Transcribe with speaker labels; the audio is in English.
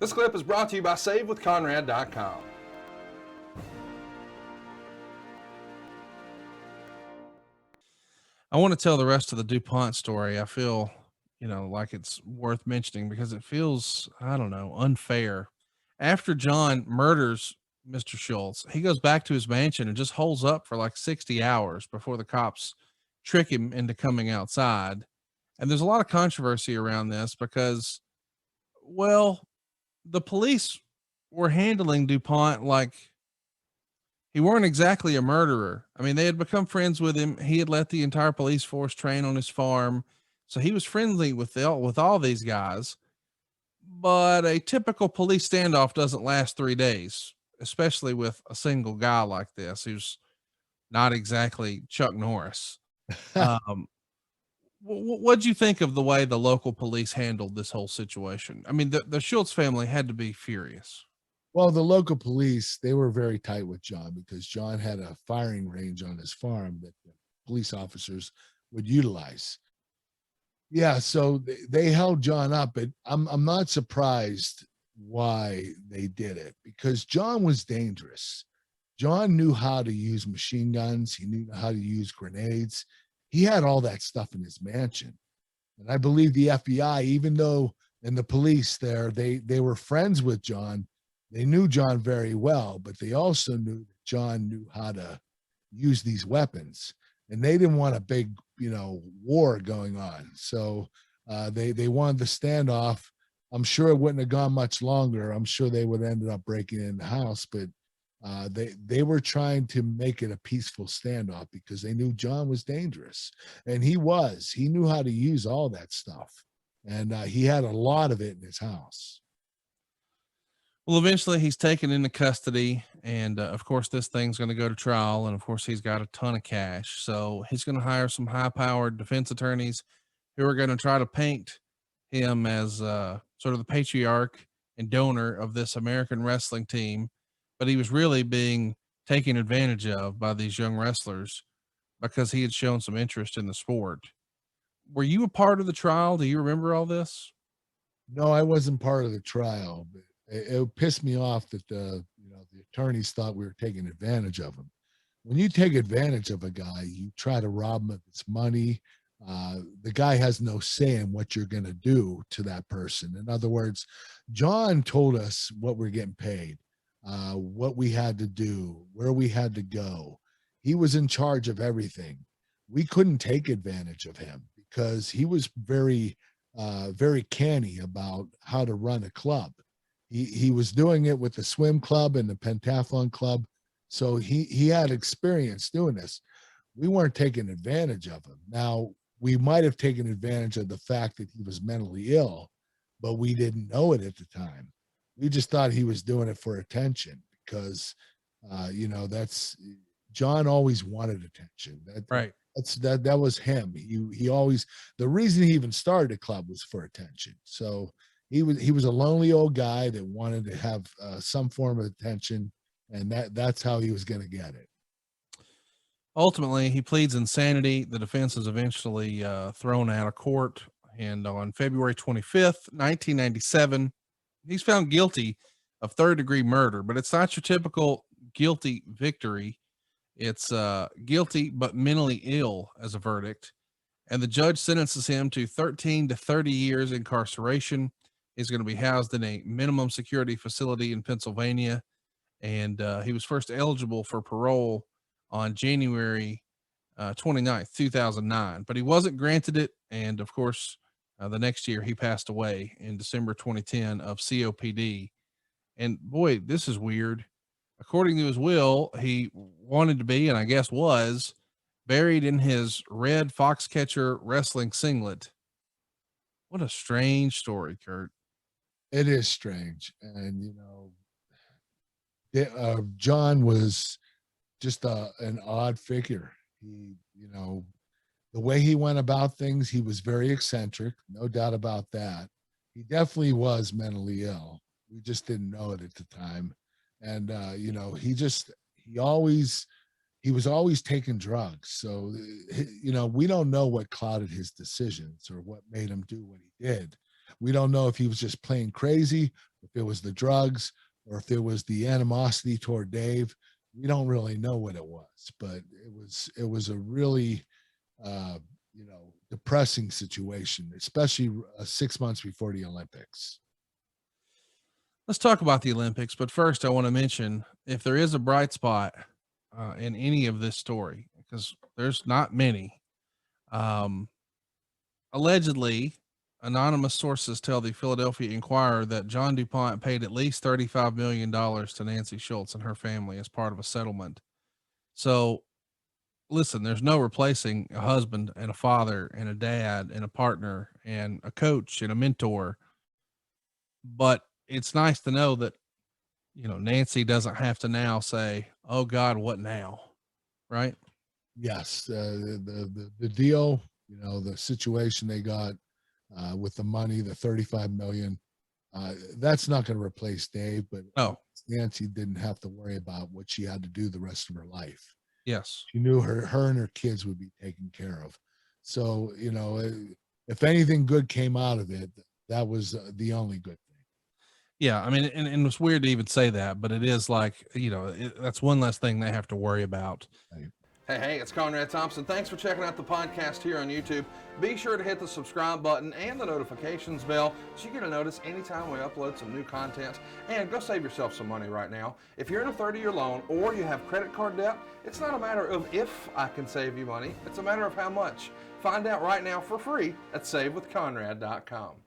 Speaker 1: This clip is brought to you by SaveWithConrad.com.
Speaker 2: I want to tell the rest of the DuPont story. I feel, like it's worth mentioning because it feels, I don't know, unfair. After John murders Mr. Schultz, he goes back to his mansion and just holds up for like 60 hours before the cops trick him into coming outside. And there's a lot of controversy around this because, well, the police were handling DuPont like he weren't exactly a murderer. I mean, they had become friends with him. He had let the entire police force train on his farm. So he was friendly with all these guys, but a typical police standoff doesn't last 3 days, especially with a single guy like this, who's not exactly Chuck Norris. What'd you think of the way the local police handled this whole situation? I mean, the Schultz family had to be furious.
Speaker 3: Well, the local police, they were very tight with John because John had a firing range on his farm that the police officers would utilize. Yeah, so they held John up, but I'm not surprised why they did it because John was dangerous. John knew how to use machine guns. He knew how to use grenades. He had all that stuff in his mansion. And I believe the FBI, even though, and the police there, they were friends with John. They knew John very well, but they also knew that John knew how to use these weapons. And they didn't want a big, war going on. So they wanted the standoff. I'm sure it wouldn't have gone much longer. I'm sure they would have ended up breaking in the house, but they were trying to make it a peaceful standoff because they knew John was dangerous. And he knew how to use all that stuff. And he had a lot of it in his house.
Speaker 2: Well, eventually he's taken into custody, and of course this thing's going to go to trial, and of course he's got a ton of cash, so he's going to hire some high-powered defense attorneys who are going to try to paint him as sort of the patriarch and donor of this American wrestling team, but he was really being taken advantage of by these young wrestlers because he had shown some interest in the sport. Were you a part of the trial? Do you remember all this?
Speaker 3: No, I wasn't part of the trial, but it pissed me off that the attorneys thought we were taking advantage of him. When you take advantage of a guy, you try to rob him of his money. The guy has no say in what you're going to do to that person. In other words, John told us what we're getting paid, what we had to do, where we had to go. He was in charge of everything. We couldn't take advantage of him because he was very, very canny about how to run a club. He was doing it with the swim club and the pentathlon club. So he had experience doing this. We weren't taking advantage of him. Now, we might have taken advantage of the fact that he was mentally ill, but we didn't know it at the time. We just thought he was doing it for attention because, that's John always wanted attention.
Speaker 2: Right.
Speaker 3: That was him. He always, the reason he even started a club was for attention. So he was a lonely old guy that wanted to have some form of attention, and that's how he was going to get it.
Speaker 2: Ultimately, he pleads insanity. The defense is eventually thrown out of court, and on February 25th, 1997, he's found guilty of third-degree murder. But it's not your typical guilty victory. It's guilty but mentally ill as a verdict, and the judge sentences him to 13 to 30 years incarceration. He's going to be housed in a minimum security facility in Pennsylvania, and he was first eligible for parole on January 29th, 2009, but he wasn't granted it. And of course, the next year he passed away in December 2010 of COPD. And boy, this is weird. According to his will, he wanted to be, and I guess was, buried in his red Foxcatcher wrestling singlet. What a strange story, Kurt.
Speaker 3: It is strange. And, John was just an odd figure. He, the way he went about things, he was very eccentric, no doubt about that. He definitely was mentally ill. We just didn't know it at the time. And, he was always taking drugs. So, we don't know what clouded his decisions or what made him do what he did. We don't know if he was just plain crazy If it was the drugs or if it was the animosity toward Dave, we don't really know what it was, but it was a really, depressing situation, especially 6 months before the Olympics.
Speaker 2: Let's talk about the Olympics, but first I want to mention if there is a bright spot in any of this story, because there's not many. Allegedly, anonymous sources tell the Philadelphia Inquirer that John DuPont paid at least $35 million to Nancy Schultz and her family as part of a settlement. So, listen, there's no replacing a husband and a father and a dad and a partner and a coach and a mentor. But it's nice to know that, Nancy doesn't have to now say, "Oh God, what now?" Right?
Speaker 3: Yes, the deal, the situation they got with the money, the 35 million, that's not going to replace Dave, but Nancy didn't have to worry about what she had to do the rest of her life.
Speaker 2: Yes.
Speaker 3: She knew her and her kids would be taken care of. So, if anything good came out of it, that was the only good thing.
Speaker 2: Yeah. I mean, and it's weird to even say that, but it is like, that's one less thing they have to worry about.
Speaker 3: Right.
Speaker 1: Hey, it's Conrad Thompson. Thanks for checking out the podcast here on YouTube. Be sure to hit the subscribe button and the notifications bell so you get a notice anytime we upload some new content. And go save yourself some money right now. If you're in a 30-year loan or you have credit card debt, it's not a matter of if I can save you money. It's a matter of how much. Find out right now for free at SaveWithConrad.com.